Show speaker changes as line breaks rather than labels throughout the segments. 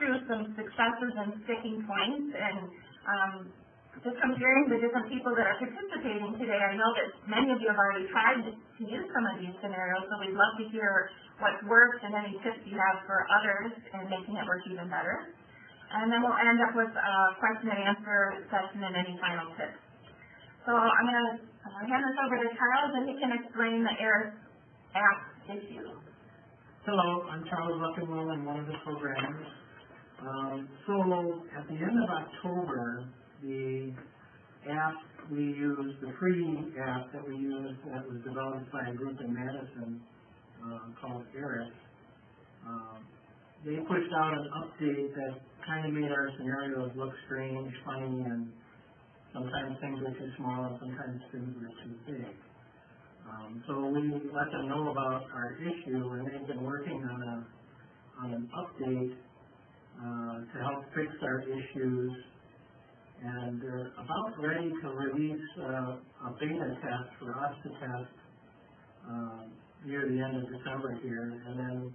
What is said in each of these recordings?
through some successes and sticking points, and just from hearing the different people that are participating today, I know that many of you have already tried to use some of these scenarios, so we'd love to hear what's worked and any tips you have for others in making it work even better. And then we'll end up with a question and answer session and any final tips. So I'm going to hand this over to Charles, and he can explain the ARIS app issue.
Hello, I'm Charles Luckenwell. I'm one of the programmers. So at the end of October, the app we used, the free app that we used that was developed by a group in Madison called ARIS, they pushed out an update that kind of made our scenarios look strange, funny, and sometimes things were too small and sometimes things were too big. So we let them know about our issue, and they've been working on an update to help fix our issues. And they're about ready to release a beta test for us to test near the end of December here, and then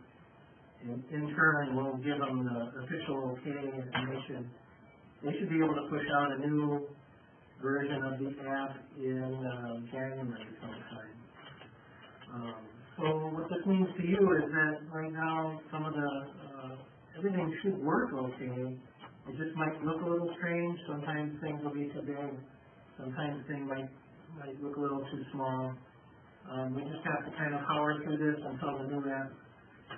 in turn we'll give them the official okay, and they should be able to push out a new version of the app in January sometime. So what this means to you is that right now some of the everything should work okay. It just might look a little strange. Sometimes things will be too big. Sometimes things might look a little too small. We just have to kind of power through this until the new app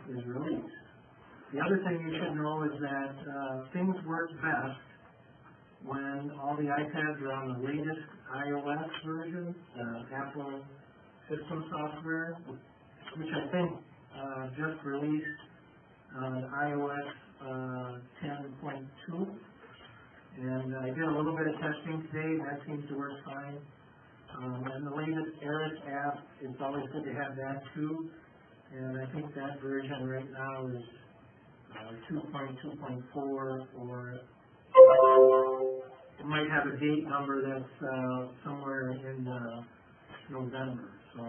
is released. The other thing you should know is that things work best when all the iPads are on the latest iOS version, Apple system software, which I think just released iOS 10.2, and I did a little bit of testing today, and that seems to work fine. And the latest ARIS app, it's always good to have that too, and I think that version right now is 2.2.4, or it might have a date number that's somewhere in November. So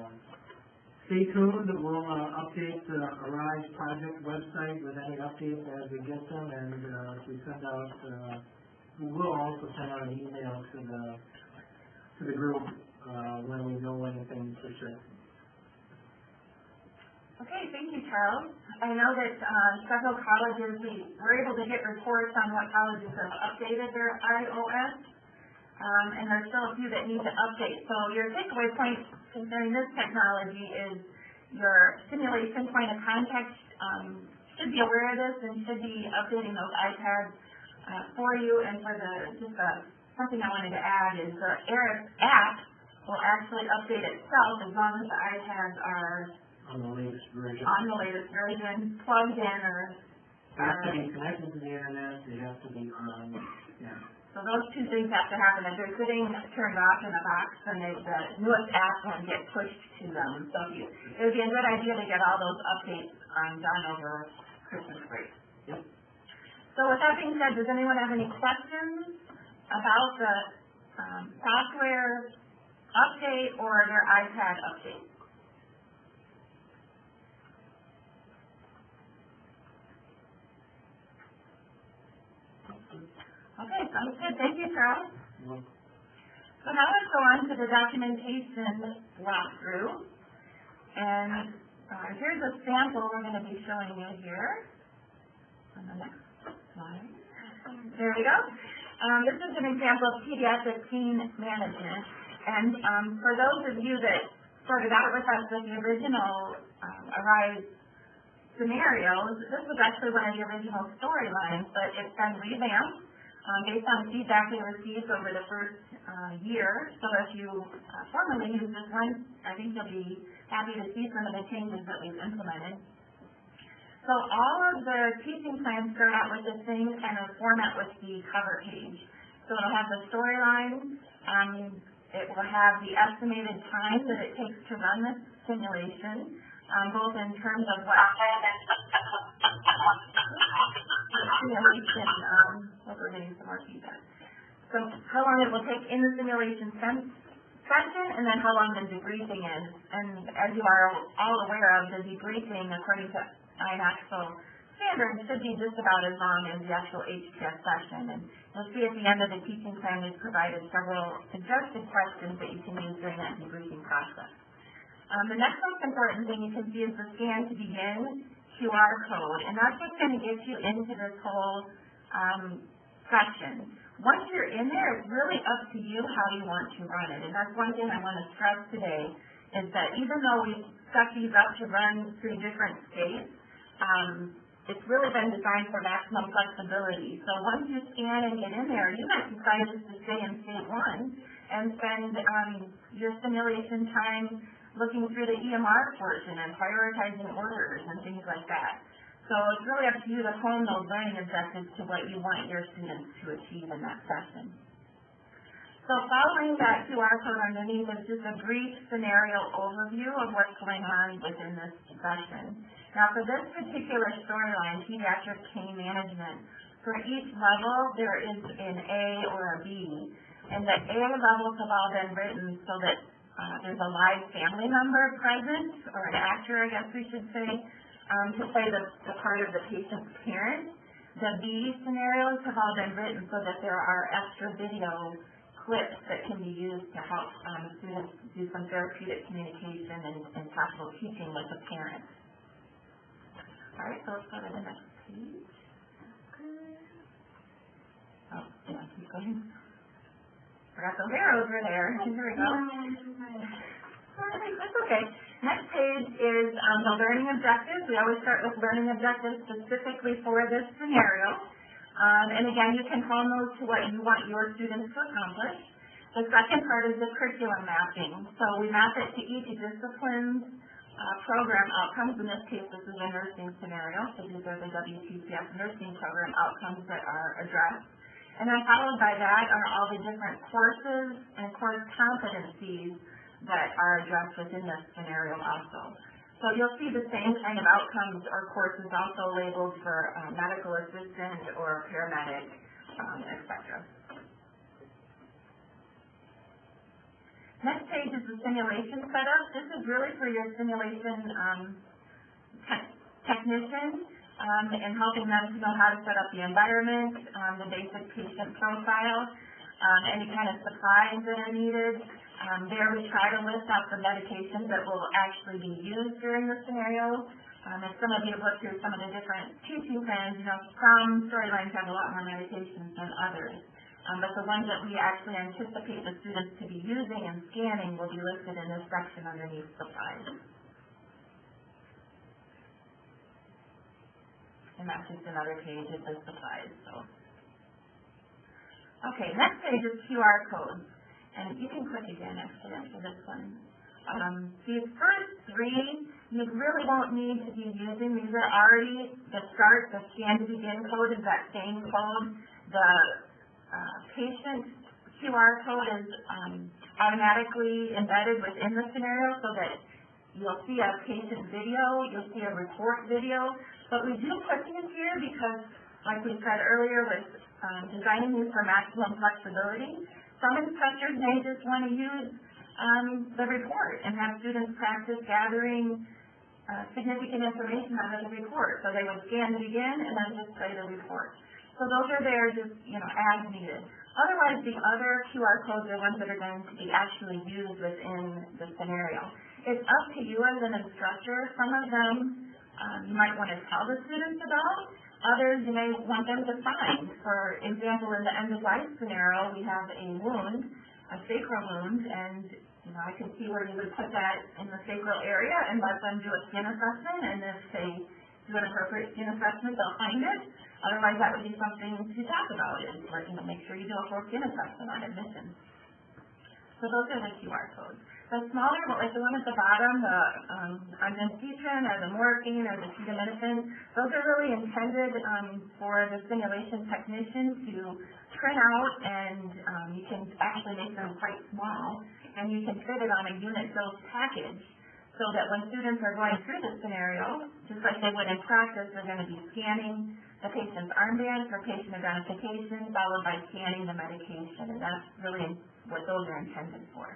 stay tuned. We'll update the Arise project website with any updates as we get them, and if we send out, we will also send out an email to the group when we know anything for sure.
Okay, thank you, Charles. I know that several colleges, we were able to get reports on what colleges have updated their iOS, and there's still a few that need to update. So your takeaway point concerning this technology is your simulation point of contact should be aware of this and should be updating those iPads for you. And for something I wanted to add is the ARIS app will actually update itself as long as the iPads are
on the latest version,
plugged in, or
they have to be connected to the internet. They have to be on. Yeah.
So those two things have to happen. If they're sitting turned off in a box, then the newest app won't get pushed to them. So it would be a good idea to get all those updates done over Christmas break.
Yep.
So with that being said, does anyone have any questions about the software update or their iPad update? Okay, sounds good. Thank you, Charles. So now let's go on to the documentation walkthrough. And here's a sample we're going to be showing you here on the next slide. There we go. This is an example of pediatric pain management. And for those of you that started out with us with the original Arise scenarios, this was actually one of the original storylines, but it's been revamped based on feedback we received over the first year. So if you formally use this one, I think you'll be happy to see some of the changes that we've implemented. So all of the teaching plans start out with the same kind of format with the cover page. So it'll have the storyline, it will have the estimated time that it takes to run this simulation, both in terms of what simulation, we're getting some more feedback. So how long it will take in the simulation session, and then how long the debriefing is. And as you are all aware of, the debriefing, according to INACSO standard should be just about as long as the actual HTS session. And you'll see at the end of the teaching plan, we've provided several suggested questions that you can use during that debriefing process. The next most important thing you can see is the scan to begin QR code, and that's what's going to get you into this whole section. Once you're in there, it's really up to you how you want to run it. And that's one thing I want to stress today, is that even though we've set these up to run through different states, it's really been designed for maximum flexibility. So once you scan and get in there, you might decide just to stay in state 1 and spend your simulation time looking through the EMR portion and prioritizing orders and things like that. So it's really up to you to hone those learning objectives to what you want your students to achieve in that session. So following that QR code underneath is just a brief scenario overview of what's going on within this session. Now for this particular storyline, Pediatric Pain Management, for each level there is an A or a B. And the A levels have all been written so that there's a live family member present, or an actor I guess we should say, to play the part of the patient's parent. The B scenarios have all been written so that there are extra video clips that can be used to help students do some therapeutic communication and possible teaching with a parent. All right, so let's go to the next page. Oh, yeah, keep going. Forgot the arrows were there. Here we go. That's okay. Next page is the learning objectives. We always start with learning objectives specifically for this scenario. And again, you can hone those to what you want your students to accomplish. The second part is the curriculum mapping. So we map it to each discipline's program outcomes. In this case, this is a nursing scenario. So these are the WTCF nursing program outcomes that are addressed. And then followed by that are all the different courses and course competencies that are addressed within this scenario also. So you'll see the same kind of outcomes or courses also labeled for medical assistant or paramedic, etc. Next page is the simulation setup. This is really for your simulation technician and helping them to know how to set up the environment, the basic patient profile, any kind of supplies that are needed. There we try to list out the medications that will actually be used during the scenario. As some of you have looked through some of the different teaching plans, you know, some storylines have a lot more medications than others. But the ones that we actually anticipate the students to be using and scanning will be listed in this section underneath supplies. And that's just another page of the supplies. So, okay, next page is QR codes. And you can click again actually after this one. These first three you really won't need to be using. These are already the start, the scan to begin code is that same code. The patient QR code is automatically embedded within the scenario so that you'll see a patient video, you'll see a report video. But we do put these here because, like we said earlier, with designing these for maximum flexibility, some instructors may just want to use the report and have students practice gathering significant information out of the report. So they would scan to begin and then just play the report. So those are there just, you know, as needed. Otherwise, the other QR codes are ones that are going to be actually used within the scenario. It's up to you as an instructor. Some of them you might want to tell the students about. Others you may want them to find. For example, in the end-of-life scenario, we have a wound, a sacral wound, and you know, I can see where you would put that in the sacral area and let them do a skin assessment, and if they do an appropriate skin assessment, they'll find it. Otherwise, that would be something to talk about, is like, you know, make sure you do a full skin assessment on admission. So those are the QR codes. The smaller, like the one at the bottom, the ondansetron or the morphine or the acetaminophen, those are really intended for the simulation technician to print out, and you can actually make them quite small, and you can fit it on a unit dose package so that when students are going through the scenario, just like they would in practice, they're going to be scanning the patient's armband for patient identification, followed by scanning the medication, and that's really what those are intended for.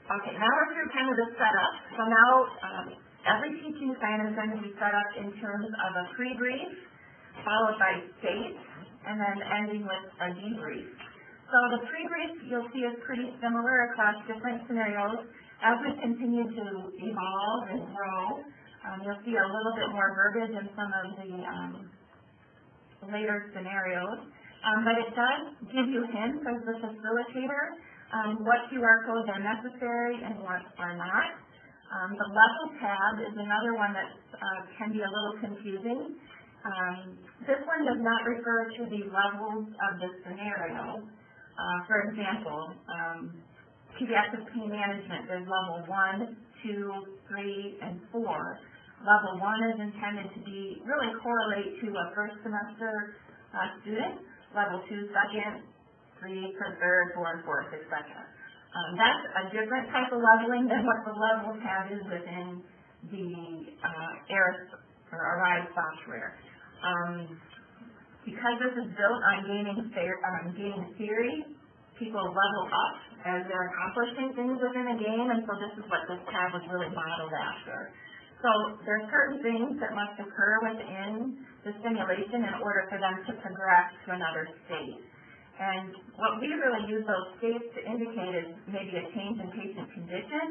Okay, now we're through kind of the setup. So now Every teaching plan is going to be set up in terms of a pre-brief, followed by state, and then ending with a debrief. So the pre-brief you'll see is pretty similar across different scenarios. As we continue to evolve and grow, you'll see a little bit more verbiage in some of the later scenarios. But it does give you hints as the facilitator what QR codes are necessary and what are not. The level tab is another one that can be a little confusing. This one does not refer to the levels of the scenario. For example, pediatric pain management, there's level 1, 2, 3, and 4. Level 1 is intended to be really correlate to a first semester student, level 2 second, 3 for third, 4 fourth, etc. That's a different type of leveling than what the level tab is within the ARIS or ARISE software. Because this is built on gaining theory, people level up as they're accomplishing things within a game, and so this is what this tab was really modeled after. So there are certain things that must occur within the simulation in order for them to progress to another state. And what we really use those states to indicate is maybe a change in patient condition,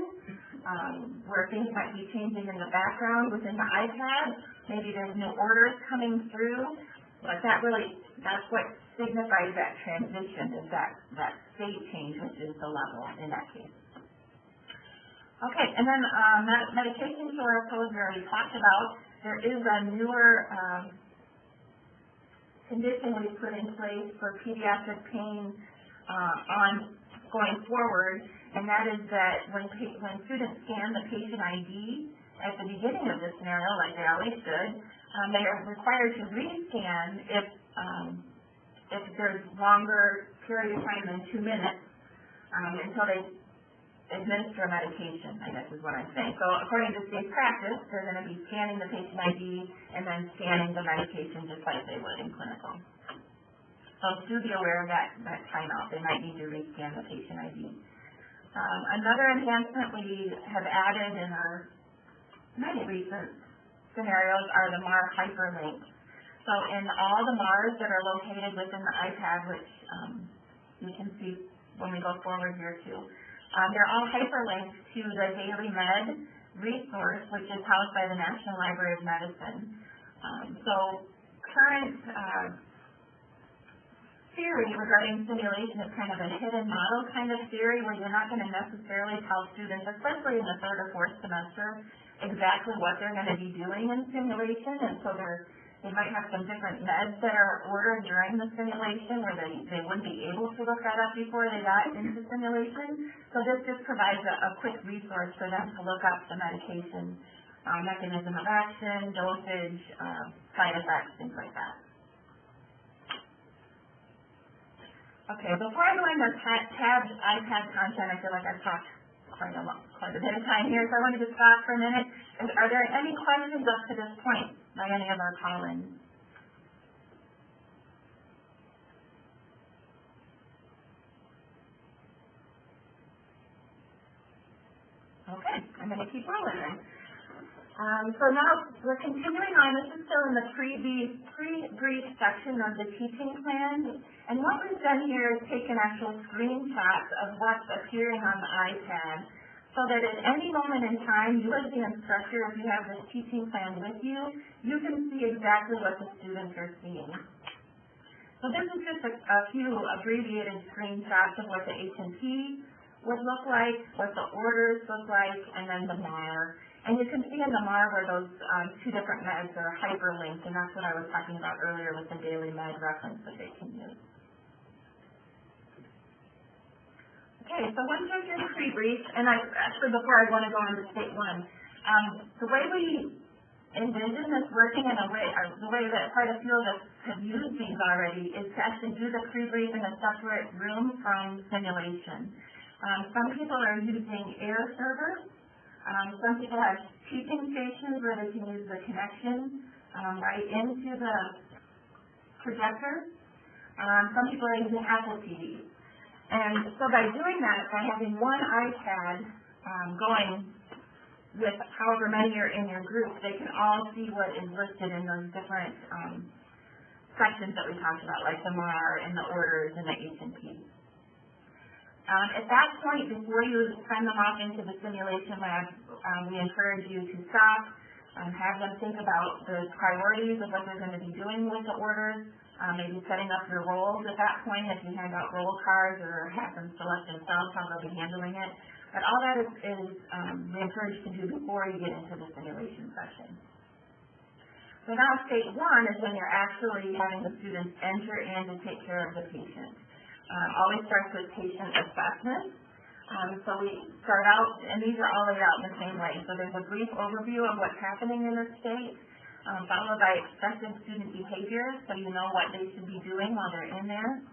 where things might be changing in the background within the iPad. Maybe there's new orders coming through, but that's what signifies that transition, is that state change, which is the level in that case. Okay, and then medication QR codes we already talked about. There is a newer condition we've put in place for pediatric pain on going forward, and that is that when students scan the patient ID at the beginning of the scenario, like they always should, they are required to rescan if there's longer period of time than 2 minutes until they administer a medication, I guess is what I'm saying. So according to state practice, they're going to be scanning the patient ID and then scanning the medication just like they would in clinical. So do be aware of that timeout. They might need to rescan the patient ID. Another enhancement we have added in our many recent scenarios are the MAR hyperlinks. So in all the MARs that are located within the iPad, which you can see when we go forward here too, they're all hyperlinked to the Daily Med resource, which is housed by the National Library of Medicine. So current theory regarding simulation is kind of a hidden model kind of theory where you're not going to necessarily tell students, especially in the third or fourth semester, exactly what they're going to be doing in simulation, and so they might have some different meds that are ordered during the simulation where they wouldn't be able to look that up before they got into simulation. So this just provides a quick resource for them to look up the medication, mechanism of action, dosage, side effects, things like that. Okay, before I go into tabs, iPad content, I feel like I've talked quite a bit of time here, so I wanted to stop for a minute. Are there any questions up to this point by any of our call-ins? Okay, I'm going to keep rolling then. So now we're continuing on. This is still in the pre-brief section of the teaching plan. And what we've done here is taken actual screenshots of what's appearing on the iPad so that at any moment in time, you as the instructor, if you have this teaching plan with you, you can see exactly what the students are seeing. So this is just a few abbreviated screenshots of what the H&P would look like, what the orders look like, and then the MAR. And you can see in the MAR where those two different meds are hyperlinked, and that's what I was talking about earlier with the Daily Med reference that they can use. Okay, so once you're through the pre-brief, and actually before I want to go on to state one, the way we envision this working in the way that quite a few of us have used these already is to actually do the pre-brief in a separate room from simulation. Some people are using air servers. Some people have teaching stations where they can use the connection right into the projector. Some people are using Apple TV. And so by doing that, by having one iPad going with however many are in your group, they can all see what is listed in those different sections that we talked about, like the MAR and the orders and the H&P. At that point, before you send them off into the simulation lab, we encourage you to stop, have them think about the priorities of what they're going to be doing with the orders, maybe setting up your roles at that point if you hand out roll cards or have them select themselves how they'll be handling it. But all that is we encourage you to do before you get into the simulation session. So now stage one is when you're actually having the students enter in to take care of the patient. Always starts with patient assessment. So we start out, and these are all laid out in the same way. So there's a brief overview of what's happening in the state, followed by expected student behaviors, so you know what they should be doing while they're in there.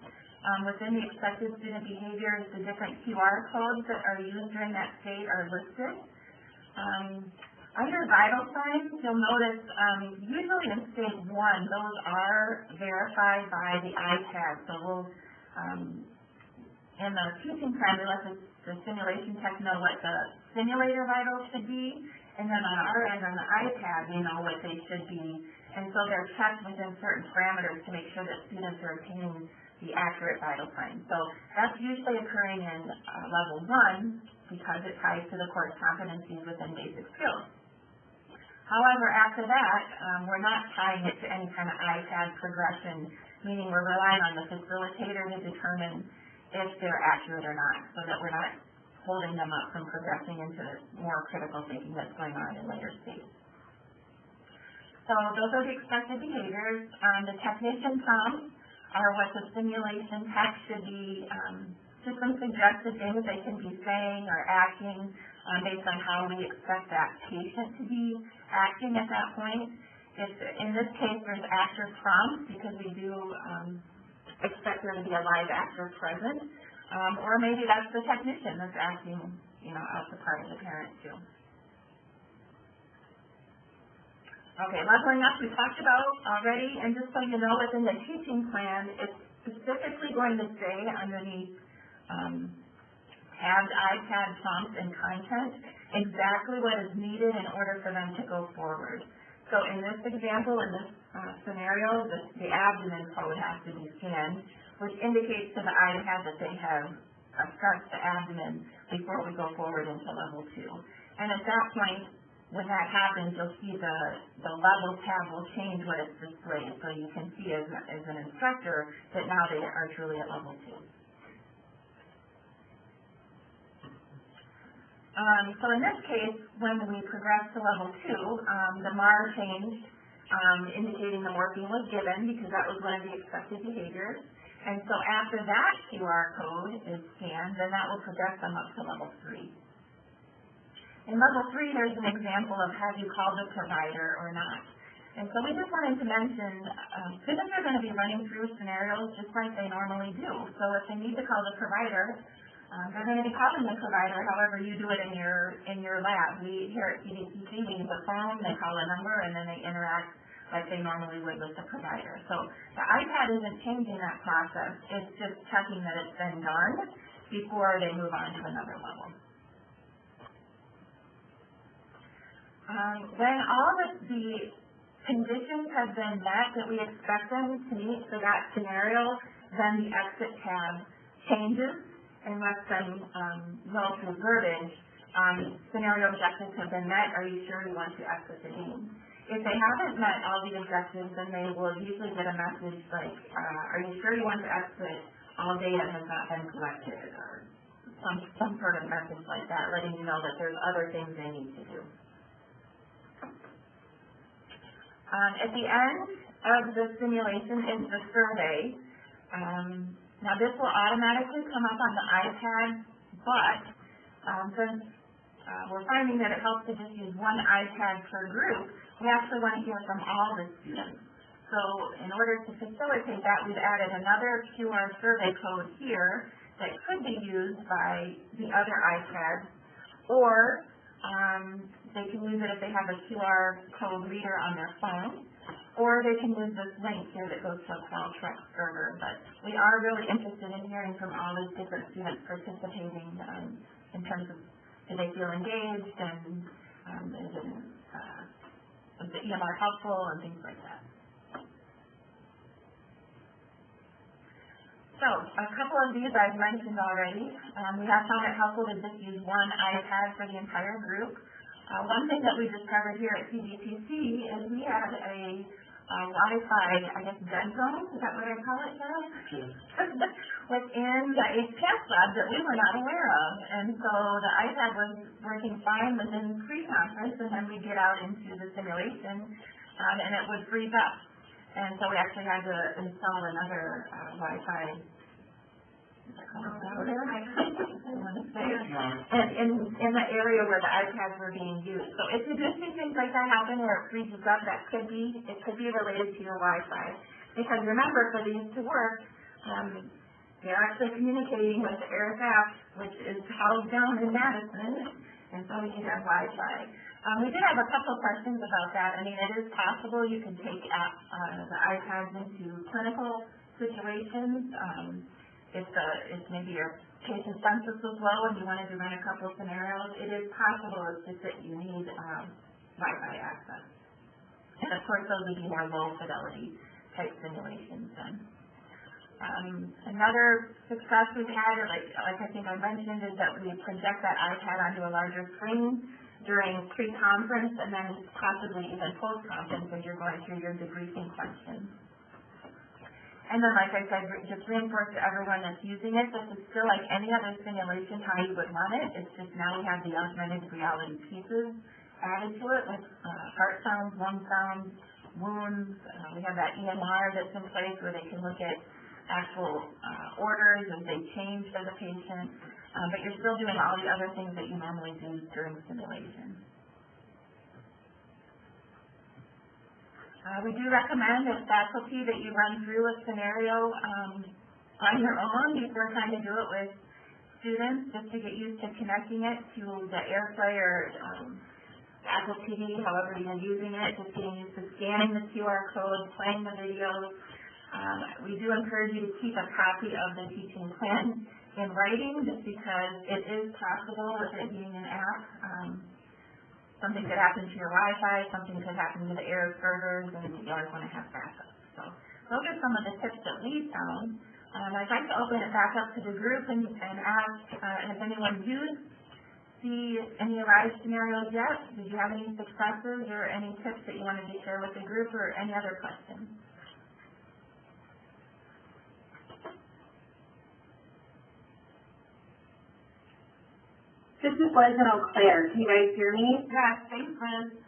Within the expected student behaviors, the different QR codes that are used during that state are listed. Under vital signs, you'll notice usually in stage one, those are verified by the iPad. So we'll, in the teaching plan, we let the simulation tech know what the simulator vitals should be, and then on our end, on the iPad, we know what they should be. And so they're checked within certain parameters to make sure that students are obtaining the accurate vital signs. So that's usually occurring in level one because it ties to the course competencies within basic skills. However, after that, we're not tying it to any kind of iPad progression, meaning we're relying on the facilitator to determine if they're accurate or not, so that we're not holding them up from progressing into more critical thinking that's going on in later stages. So those are the expected behaviors. The technician prompts are what the simulation tech should be, just some suggested things they can be saying or acting based on how we expect that patient to be acting at that point. If, in this case, there's actor prompts because we do expect there to be a live actor present, or maybe that's the technician that's acting, as a part of the parent too. Okay, leveling up we talked about already, and just so you know, within the teaching plan, it's specifically going to say underneath tabbed iPad prompts and content exactly what is needed in order for them to go forward. So in this example, in this scenario, the abdomen code has to be scanned, which indicates to the iPad that they have assessed the abdomen before we go forward into level 2. And at that point, when that happens, you'll see the level tab will change what it's displayed. So you can see as an instructor that now they are truly at level 2. So in this case, when we progress to level 2, the MAR changed, indicating the morphine was given because that was one of the expected behaviors. And so after that QR code is scanned, then that will progress them up to level 3. In level 3, there's an example of have you called the provider or not. And so we just wanted to mention, students are going to be running through scenarios just like they normally do. So if they need to call the provider, they're going to be calling the provider however you do it in your lab. We here at PDCC, we use a phone, they call a number, and then they interact like they normally would with the provider. So the iPad isn't changing that process. It's just checking that it's been done before they move on to another level. When all of the conditions have been met that we expect them to meet for that scenario, then the exit tab changes and lets them know through verbiage, scenario objectives have been met, are you sure you want to exit the game? If they haven't met all the objectives, then they will usually get a message like, are you sure you want to exit? All data has not been collected, or some sort of message like that, letting you know that there's other things they need to do. At the end of the simulation is the survey. Now this will automatically come up on the iPad, but since we're finding that it helps to just use one iPad per group, we actually want to hear from all the students. So in order to facilitate that, we've added another QR survey code here that could be used by the other iPads, or they can use it if they have a QR code reader on their phone, or they can use this link here that goes to a Qualtrics server. But we are really interested in hearing from all these different students participating in terms of do they feel engaged and is the EMR helpful and things like that. So, a couple of these I've mentioned already. We have found it helpful to just use one iPad for the entire group. One thing that we discovered here at PDTC is we had a Wi-Fi, I guess, dead zone, is that what I call it now? Within the HPS lab that we were not aware of. And so the iPad was working fine within pre-conference, and then we get out into the simulation, and it would freeze up. And so we actually had to install another Wi-Fi router, in the area where the iPads were being used. So if you do see things like that happen where it freezes up, it could be related to your Wi-Fi. Because remember, for these to work, they're actually communicating with the aircraft, which is housed down in Madison, and so we need to have Wi-Fi. We did have a couple of questions about that. I mean, it is possible you can take the iPads into clinical situations. If maybe your patient census was low and you wanted to run a couple of scenarios, it is possible. It's just that you need Wi-Fi access. And of course, those would be more low fidelity type simulations then. Another success we've had, like I think I mentioned, is that we project that iPad onto a larger screen during pre-conference and then possibly even post-conference as you're going through your debriefing questions. And then, like I said, just reinforce to everyone that's using it, this is still like any other simulation how you would run it. It's just now we have the augmented reality pieces added to it with heart sounds, lung sounds, wounds. We have that EMR that's in place where they can look at actual orders as they change for the patient. But you're still doing all the other things that you normally do during simulation. We do recommend as faculty that you run through a scenario on your own before trying to do it with students, just to get used to connecting it to the AirPlay or Apple TV, however you're using it, just getting used to scanning the QR code, playing the videos. We do encourage you to keep a copy of the teaching plan in writing, just because it is possible with it being an app. Something could happen to your Wi-Fi, something could happen to the air servers, and you always want to have backup. So those are some of the tips that we found. I'd like to open it back up to the group and ask if anyone used any ARISE scenarios yet. Did you have any successes or any tips that you wanted to share with the group, or any other questions?
This is Liz in Eau Claire. Can you guys hear me?
Yes, thanks, Liz.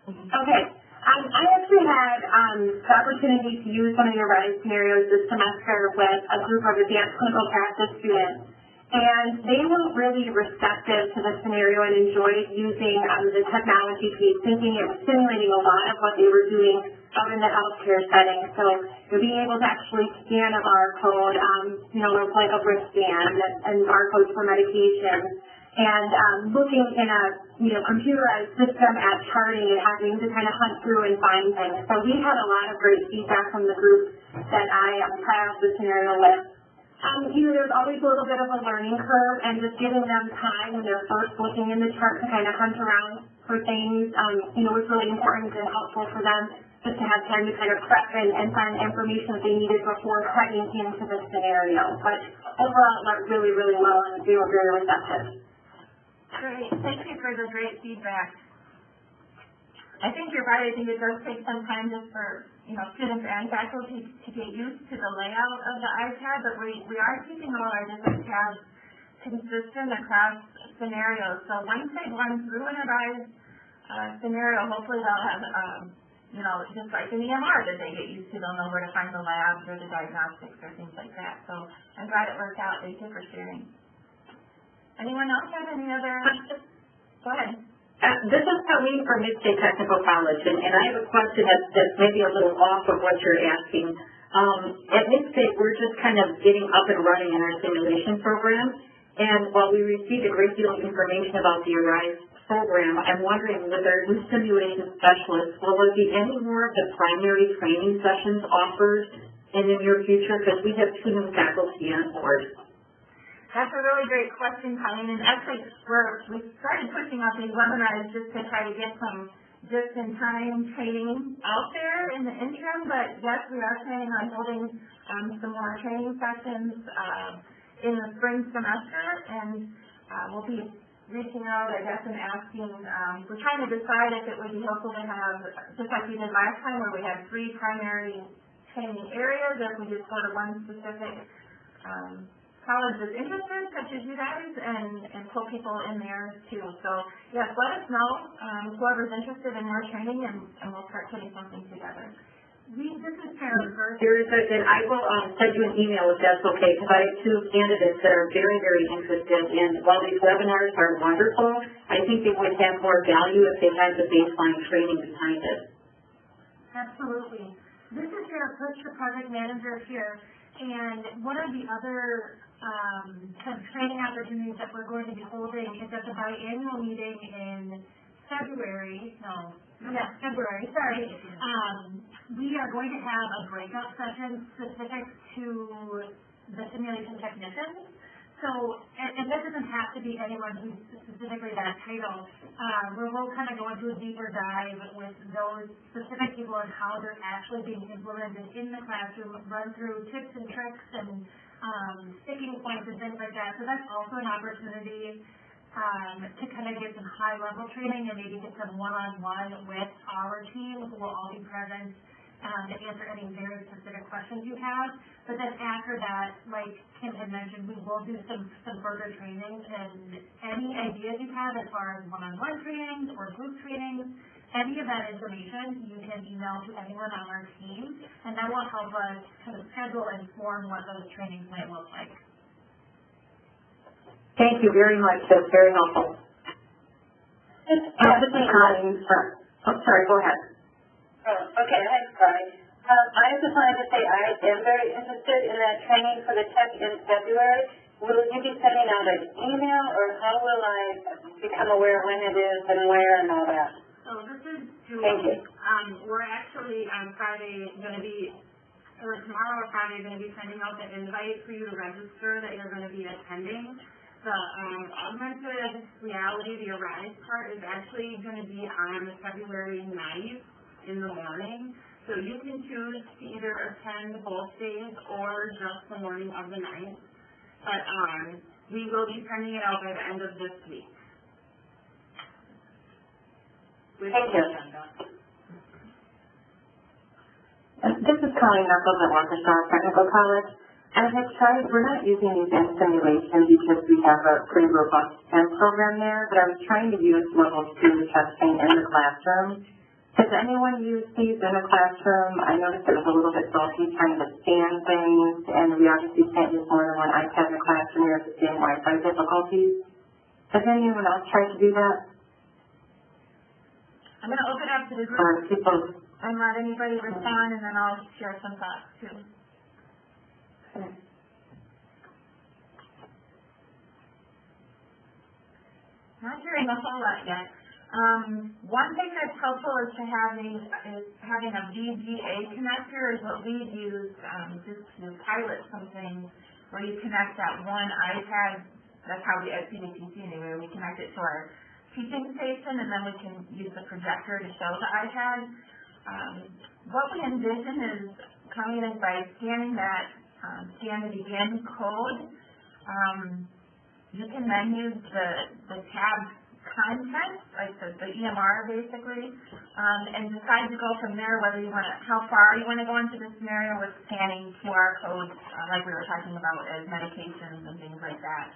Okay. I actually had the opportunity to use one of your ARISE scenarios this semester with a group of advanced clinical practice students. And they were really receptive to the scenario and enjoyed using the technology piece, thinking it was simulating a lot of what they were doing out in the healthcare setting. So being able to actually scan a barcode, like a wristband and barcodes for medication. And looking in a computerized system at charting and having to kind of hunt through and find things. So we had a lot of great feedback from the group that I tried out the scenario with. There's always a little bit of a learning curve, and just giving them time when they're first looking in the chart to kind of hunt around for things, was really important and helpful for them just to have time to kind of prep and find the information that they needed before cutting into the scenario. But overall, it went really, really well, and they were very receptive.
Great. Thank you for the great feedback. I think you're right. I think it does take some time just for students and faculty to get used to the layout of the iPad, but we are keeping all our different tabs consistent across scenarios. So once they run through an ARISE scenario, hopefully they'll have just like an EMR that they get used to. They'll know where to find the labs or the diagnostics or things like that. So I'm glad it worked out. Thank you for sharing. Anyone else have any other? Go ahead.
This is Colleen from Midstate Technical College, and I have a question that's maybe a little off of what you're asking. At Midstate, we're just kind of getting up and running in our simulation program, and while we received a great deal of information about the ARISE program, I'm wondering, with our new simulation specialists, will there be any more of the primary training sessions offered in the near future? Because we have 2 new faculty on board.
That's a really great question, Colleen, and actually, we started pushing out these webinars just to try to get some just-in-time training out there in the interim, but yes, we are planning on holding some more training sessions in the spring semester, and we'll be reaching out, I guess, and asking, we're trying to decide if it would be helpful to have, just like we did last time, where we had 3 primary training areas, or if we just go to one specific college that's interested, such as you guys, and pull people in there too. So yes, let us know, whoever's interested in more training, and we'll start putting something together.
This is Sarah first.
And I will send you an email if that's okay, because I have 2 candidates that are very, very interested. And while these webinars are wonderful, I think they would have more value if they had the baseline training behind it.
Absolutely. This is Sarah Push, the project manager here. And one of the other kind of training opportunities that we're going to be holding is at the biannual meeting in February. We are going to have a breakout session specific to the simulation technicians. So, and this doesn't have to be anyone who's specifically that title, where we'll kind of go into a deeper dive with those specific people and how they're actually being implemented in the classroom, run through tips and tricks and sticking points and things like that. So that's also an opportunity to kind of get some high-level training and maybe get some one-on-one with our team who will all be present to answer any very specific questions you have. But then after that, like Kim had mentioned, we will do some further trainings, and any ideas you have as far as one-on-one trainings or group trainings, any of that information you can email to anyone on our team, and that will help us kind of schedule and form what those trainings might look like.
Thank you very much. That's very helpful.
This is Colleen.
Sorry, go ahead.
Okay, hi, sorry. I just wanted to say I am very interested in that training for the tech in February. Will you be sending out an email, or how will I become aware when it is and where and all that?
So this is Julie.
Thank you.
We're actually on Friday going to be, or tomorrow or Friday, going to be sending out the invite for you to register that you're going to be attending. The augmented reality, the Arise part, is actually going to be on February 9th in the morning. So you can choose to either attend both days or just the morning of the 9th. But we will be sending it out by the end of this week.
Thank you.
This is Colleen Knuckles at Waukesha Technical College. I have tried, we're not using these in simulation because we have a pretty robust STEM program there, but I was trying to use level 2 testing in the classroom. Does anyone use these in the classroom? I noticed it was a little bit bulky trying to scan things, and we obviously can't use more than one iPad in the classroom. We have the same Wi-Fi difficulties. Has anyone else tried to do that?
I'm going to open up to the group
Or people?
and let anybody respond, and then I'll share some thoughts too. Not hearing a whole lot yet. One thing that's helpful is having a VGA connector is what we use just to pilot something where you connect that one iPad. That's how we at PDTC anyway. We connect it to our teaching station, and then we can use the projector to show the iPad. What we envision is coming in by scanning that scan to begin code. You can then use the tab content, like the EMR basically, and decide to go from there whether you want to, how far you want to go into the scenario with scanning QR codes, like we were talking about as medications and things like that.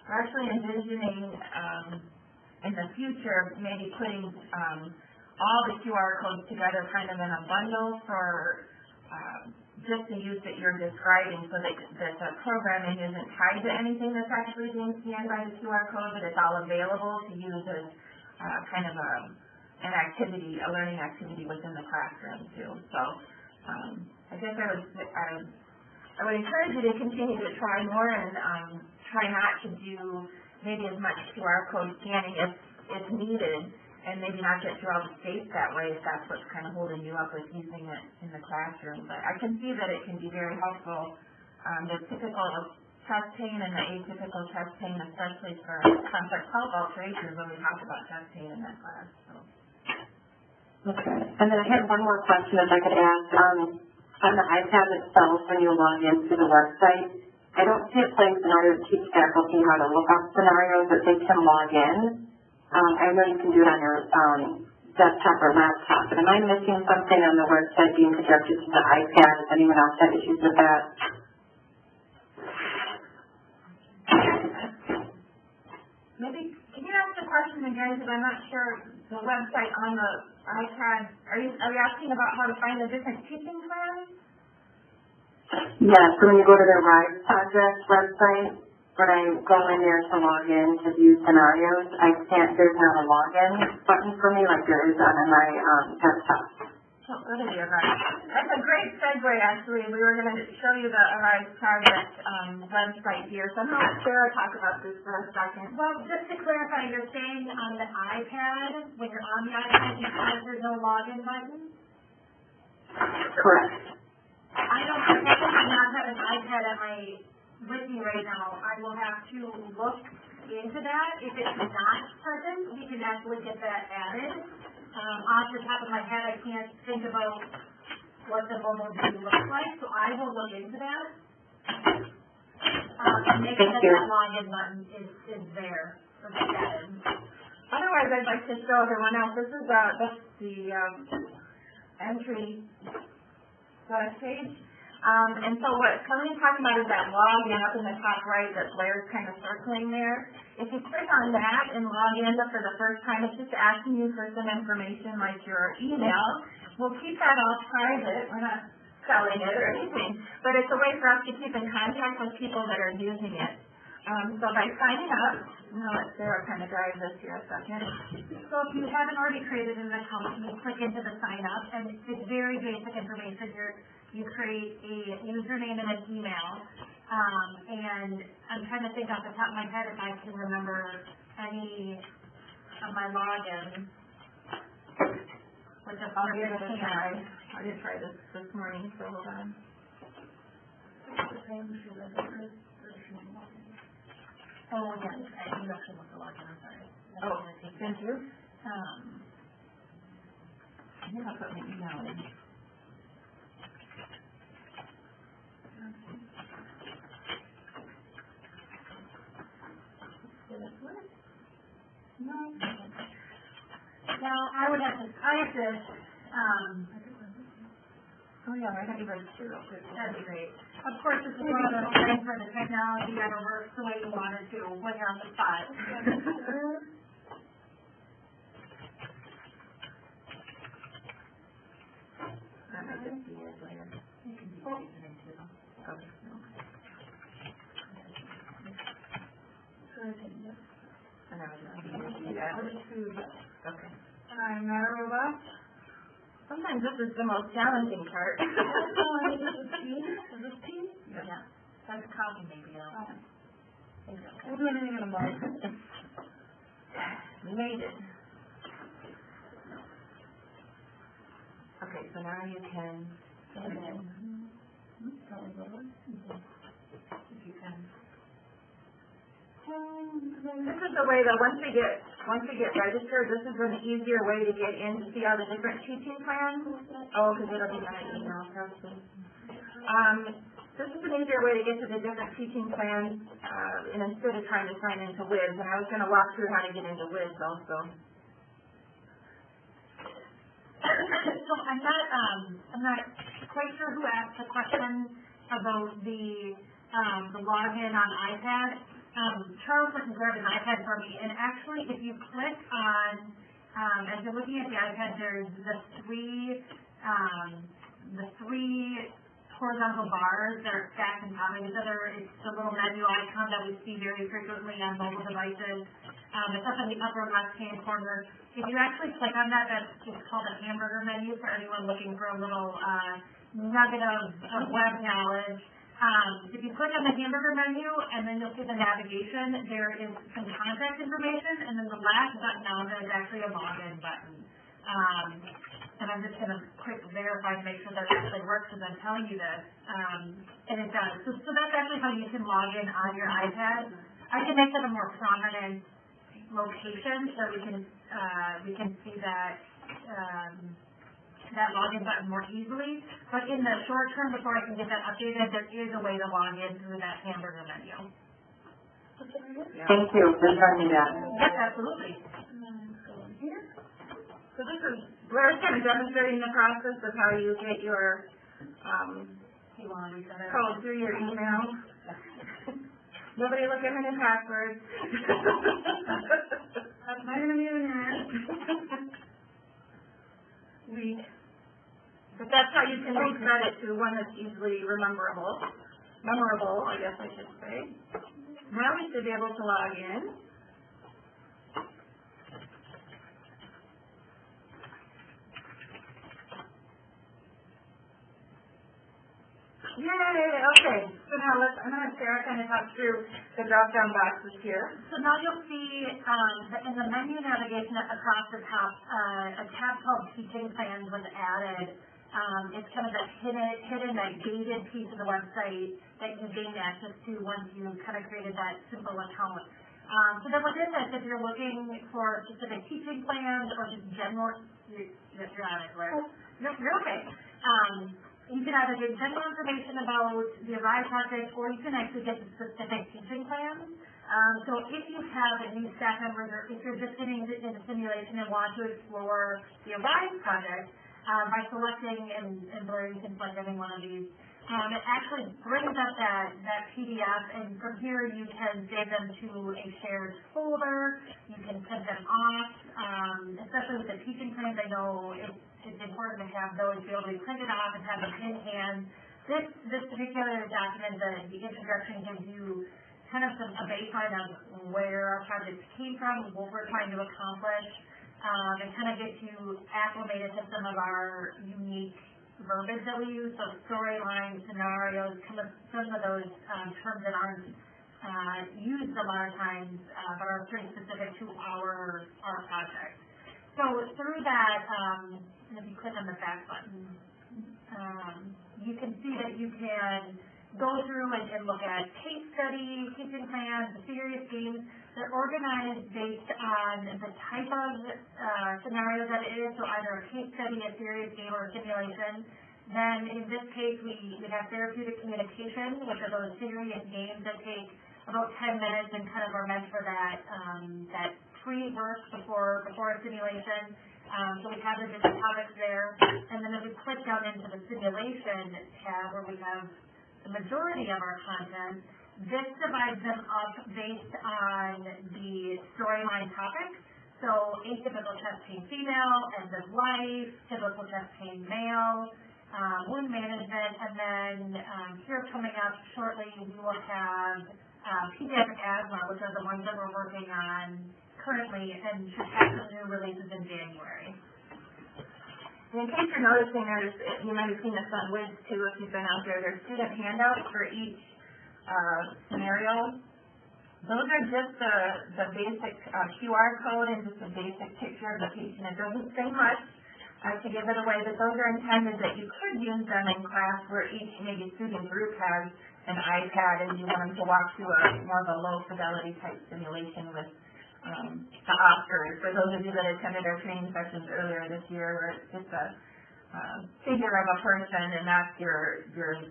We're actually envisioning in the future maybe putting all the QR codes together kind of in a bundle for just the use that you're describing, so that the programming isn't tied to anything that's actually being scanned by the QR code, but it's all available to use as kind of an activity, a learning activity within the classroom too. So I guess I would encourage you to continue to try more and try not to do maybe as much QR code scanning if needed, and maybe not get through all the states that way if that's what's kind of holding you up with using it in the classroom. But I can see that it can be very helpful. The typical chest pain and the atypical chest pain, especially for complex health alterations when we talk about chest pain in that class. So.
Okay. And then I had one more question if I could ask. On the iPad itself, when you log into the website, I don't see a place in order to teach faculty how to look up scenarios that they can log in. I know you can do it on your desktop or laptop, but am I missing something on the website being projected to the iPad? Has anyone else had issues with that?
Maybe, can you ask the question again, because I'm not sure the website on the iPad, are you asking about how to find the different teaching plans?
Yeah, so when you go to the RISE project website, when I go in there to log in to view scenarios, there's not a login button for me like there is on my desktop.
Oh, go to the Arise. That's a great segue, actually. We were going to show you the Arise project website here. So I'm going to let Sarah talk about this for a second.
Well, just to clarify, you're saying on the iPad, when you're on the iPad, there's no login button?
Correct.
I do not have an iPad with me right now. I will have to look into that. If it's not present, we can actually get that added. Off the top of my head, I can't think about what the mobile view looks like, so I will look into that. And make sure that login button is there for the added.
Otherwise, I'd like to show everyone else. This is the entry page. And so what Colleen talking about is that login up in the top right that Blair's kind of circling there. If you click on that and log in for the first time, it's just asking you for some information like your email. We'll keep that all private. We're not selling it or anything. But it's a way for us to keep in contact with people that are using it. So by signing up, I'm going to let Sarah kind of drive this here a second.
So if you haven't already created an account, you click into the sign up, and it's very basic information. You create a username and an email. And I'm trying to think off the top of my head if I can remember any of my logins.
I'll give it a try. I did try this morning, so hold on.
Oh, yes, I do actually want the login, I'm sorry.
Oh, thank you. I think I'll put my email in.
No. Well, I have to,
oh yeah, I got you registered real quick.
that'd be great. Of course, this is one of those things where the technology never works the way you want it to when you're on the spot.
That might just be it later. You can use it too. Okay. Okay. I'm not a robot. Sometimes this is the most challenging part.
Is this P?
Yeah.
That's copy maybe,
We'll do anything in a moment. We made it. Okay, so now you can fill it in. If you can. This is the way that once we get registered, this is an easier way to get in to see all the different teaching plans. Oh, because it'll be my email probably. This is an easier way to get to the different teaching plans, and instead of trying to sign into Wiz, and I was going to walk through how to get into Wiz also.
So I'm not quite sure who asked the question about the login on iPad. Charles went and grabbed an iPad for me, and actually, if you click on, as you're looking at the iPad, there's the three horizontal bars that are stacked on top of each other. It's the little menu icon that we see very frequently on mobile devices. It's up in the upper left-hand corner. If you actually click on that, it's called a hamburger menu for anyone looking for a little nugget of web knowledge. If you click on the hamburger menu and then you'll see the navigation, there is some contact information, and then the last button on there is actually a login button.
and I'm just going to quick verify to make sure that it actually works as I'm telling you this, and it does. So that's actually how you can log in on your iPad. I can make it a more prominent location so we can see that that login button more easily. But in the short term, before I can get that updated, there is a way to log in through that hamburger menu.
Thank you for showing me that.
Yes, absolutely. So this is, we're kind of demonstrating the process of how you get your code through your email. Nobody look at my password. I'm not going to do that. But that's how you can reset it to one that's easily memorable, I guess I should say. Now we should be able to log in. Yay, okay. So now I'm going to Sarah kind of talk through the drop-down boxes here. So now you'll see in the menu navigation across the top, a tab called Teaching Plans was added. It's kind of that hidden, that gated piece of the website that you gain access to once you kind of created that simple account. So then within this, if you're looking for specific teaching plans or just general, you're on it, right? No, you're okay. You can either get general information about the ARISE project, or you can actually get the specific teaching plans. So if you have new staff members, or if you're just getting in a simulation and want to explore the ARISE project, by selecting and blurring, you can select any one of these. It actually brings up that PDF, and from here you can save them to a shared folder. You can print them off, especially with the teaching plans. I know it's important to have those be able to be printed off and have them in hand. This particular document, the introduction, gives you kind of a baseline of where our project came from, what we're trying to accomplish, and kind of get you acclimated to some of our unique verbiage that we use, so storylines, scenarios, some of those terms that aren't used a lot of times, but are pretty specific to our project. So through that, and if you click on the back button, you can see that you can go through and look at case studies, teaching plans, the serious games. They're organized based on the type of scenario that it is, so either a case study, a serious game, or a simulation. Then in this case, we have therapeutic communication, which are those serious games that take about 10 minutes and kind of are meant for that pre-work before a simulation. So we have the different topics there. And then if we click down into the simulation tab where we have the majority of our content, this divides them up based on the storyline topic. So atypical chest pain female, end of life, typical chest pain male, wound management, and then here coming up shortly we will have pediatric asthma, which are the ones that we're working on currently and should have some new releases in January. And in case you're noticing, you might have seen this on WIDS too if you've been out there, there's student handouts for each scenario. Those are just the basic QR code and just a basic picture of the patient. It doesn't say much to give it away, but those are intended that you could use them in class where each maybe student group has an iPad and you want them to walk through more of a low fidelity type simulation with the Oscars. For those of you that attended our training sessions earlier this year, where it's just a figure of a person, and that's your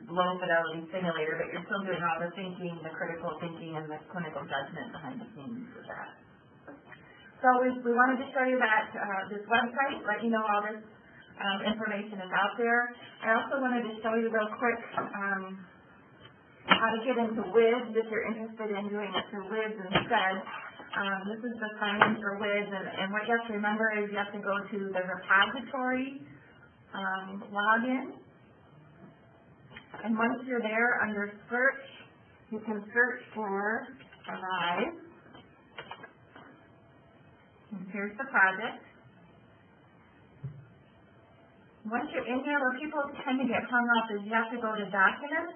low fidelity simulator, but you're still doing all the thinking, the critical thinking, and the clinical judgment behind the scenes of that. So we wanted to show you that this website, let you know all this information is out there. I also wanted to show you real quick how to get into WIDS if you're interested in doing it through WIDS instead. This is the sign-in for WIDS, and what you have to remember is you have to go to the repository login, and once you're there, under search, you can search for ARISE, and here's the project. Once you're in here, where people tend to get hung up is you have to go to Documents,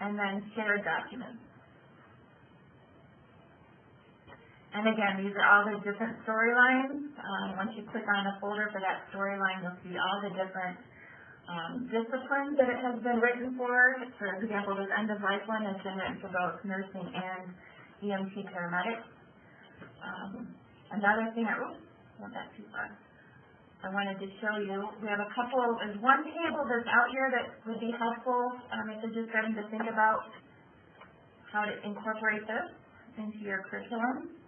and then Shared Documents. And again, these are all the different storylines. Once you click on a folder for that storyline, you'll see all the different disciplines that it has been written for. For example, this end-of-life one has been written for both nursing and EMT paramedics. Another thing, went that too far. I wanted to show you, we have there's one table that's out here that would be helpful if you're just starting to think about how to incorporate this into your curriculum.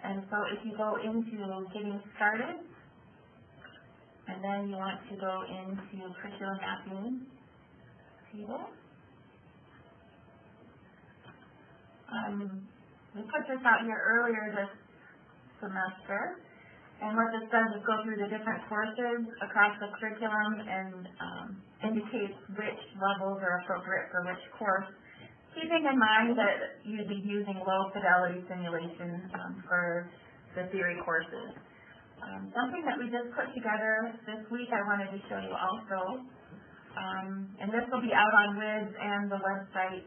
And so if you go into getting started, and then you want to go into curriculum mapping table. We put this out here earlier this semester, and what this does is go through the different courses across the curriculum and indicates which levels are appropriate for which course, keeping in mind that you'd be using low fidelity simulation for the theory courses. Something that we just put together this week I wanted to show you also, and this will be out on WIDS and the website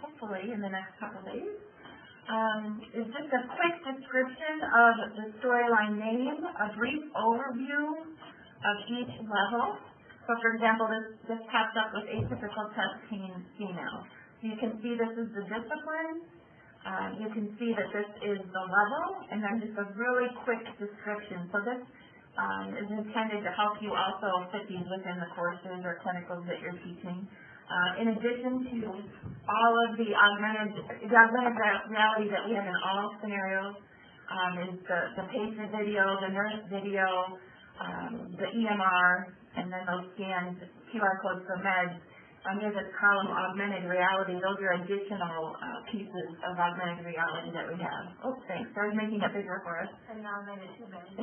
hopefully in the next couple days, is just a quick description of the storyline name, a brief overview of each level. So for example, this pops up with atypical chest pain female. You can see this is the discipline. You can see that this is the level, and then just a really quick description. So this is intended to help you also fit these within the courses or clinicals that you're teaching. In addition to all of the augmented reality that we have in all scenarios, is the patient video, the nurse video, the EMR, and then those scanned QR codes for meds. Here's this column, augmented reality. Those are additional pieces of augmented reality that we have. Oh, thanks. Sorry, making it bigger for us.
And now I made it too big.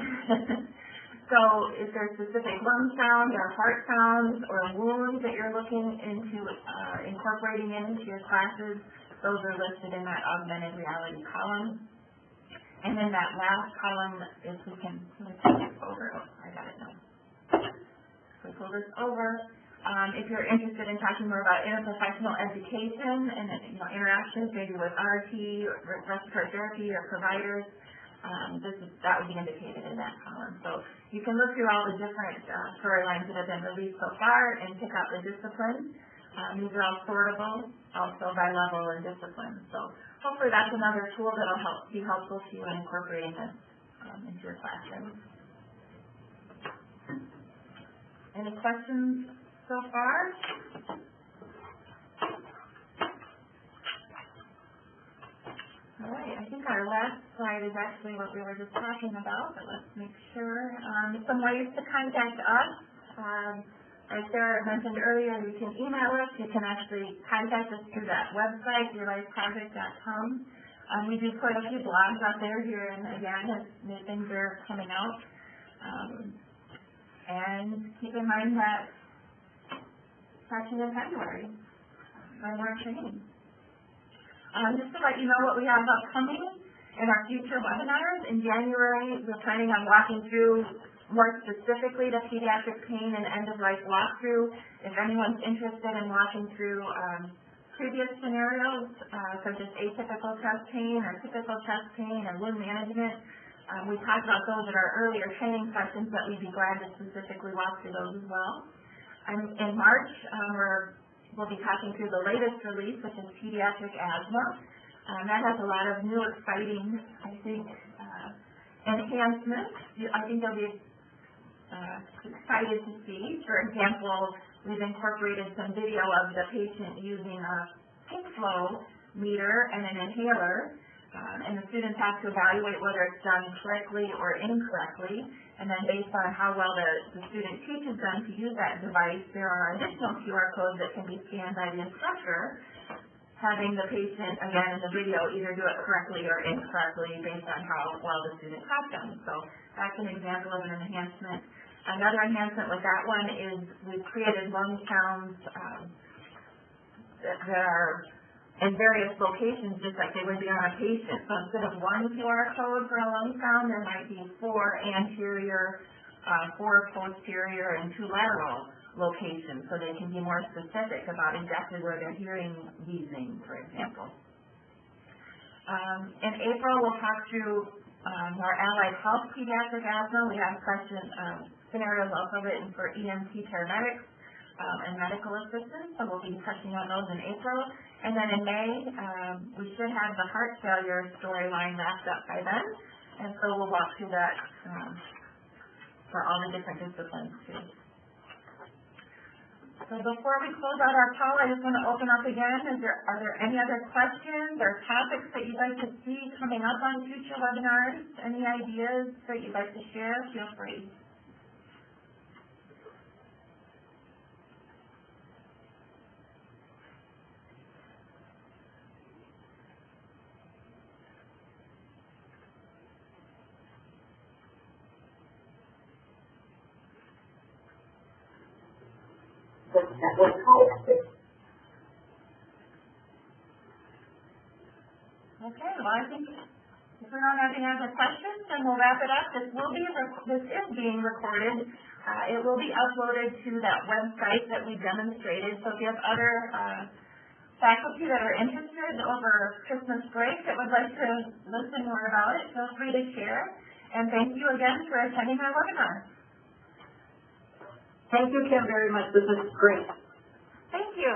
So if there's specific lung sounds or heart sounds or wounds that you're looking into incorporating into your classes, those are listed in that augmented reality column. And then that last column, if we can pull this over. Oh, I got it now. So pull this over. If you're interested in talking more about interprofessional education and interactions maybe with RT, or respiratory therapy, or providers, that would be indicated in that column. So you can look through all the different storylines that have been released so far and pick out the discipline. These are all sortable, also by level and discipline. So hopefully that's another tool that will be helpful to you in incorporating this into your classroom. Any questions so far? All right, I think our last slide is actually what we were just talking about, but let's make sure. Some ways to contact us. As Sarah mentioned earlier, you can email us. You can actually contact us through that website, yourlifeproject.com. We do quite a few blogs out there here, and again, as new things are coming out. And keep in mind that starting in February, for more training. Just to let you know what we have upcoming in our future webinars. In January, we're planning on walking through more specifically the pediatric pain and end-of-life walkthrough. If anyone's interested in walking through previous scenarios, such as atypical chest pain or typical chest pain or wound management, we talked about those at our earlier training sessions, but we'd be glad to specifically walk through those as well. And in March, we'll be talking through the latest release, which is pediatric asthma. That has a lot of new, exciting, I think, enhancements. I think they'll be excited to see. For example, we've incorporated some video of the patient using a pink flow meter and an inhaler, and the students have to evaluate whether it's done correctly or incorrectly. And then based on how well the student teaches them to use that device, there are additional QR codes that can be scanned by the instructor, having the patient, again, in the video, either do it correctly or incorrectly based on how well the student taught them. So that's an example of an enhancement. Another enhancement with that one is we've created lung sounds that are in various locations, just like they would be on a patient. So instead of one QR code for a lung sound, there might be 4 anterior, 4 posterior, and 2 lateral locations, so they can be more specific about exactly where they're hearing wheezing, for example. In April, we'll talk through our allied health pediatric asthma. We have scenarios also written for EMT paramedics and medical assistants, so we'll be touching on those in April. And then in May, we should have the heart failure storyline wrapped up by then, and so we'll walk through that for all the different disciplines too. So before we close out our call, I just want to open up again. Are there any other questions or topics that you'd like to see coming up on future webinars? Any ideas that you'd like to share? Feel free.
That was collected.
Okay, well, I think if we don't have any other questions, then we'll wrap it up. This is being recorded. It will be uploaded to that website that we demonstrated. So if you have other faculty that are interested over Christmas break that would like to listen more about it, feel free to share. And thank you again for attending our webinar.
Thank you, Kim, very much. This is great.
Thank you.